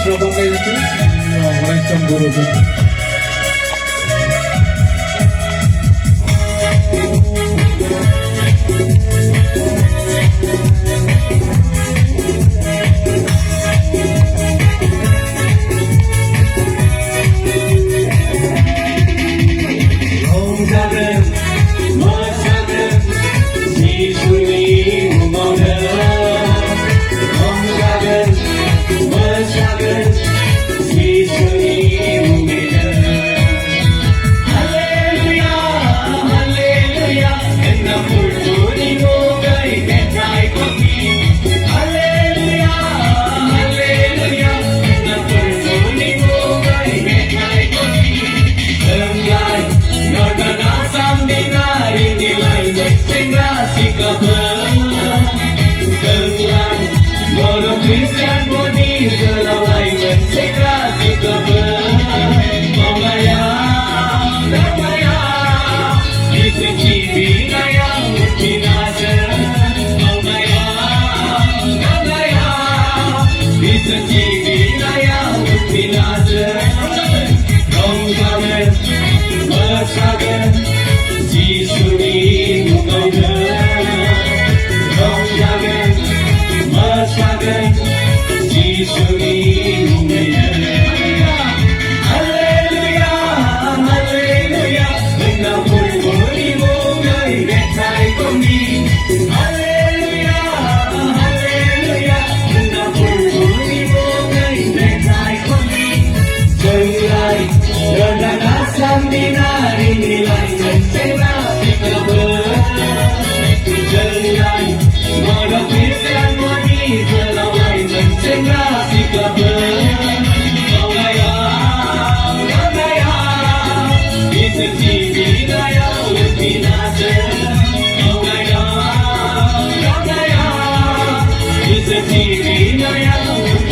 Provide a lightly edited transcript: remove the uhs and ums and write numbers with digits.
Surabaya Waalaikumsalam Guru. Christian body selawai mensekrasi damaya isi binaya binasa damaya isi binaya binasa ronggamen bersagan sisuni mukauda ronggamen bersagan sisuni mukauda. It's a TV,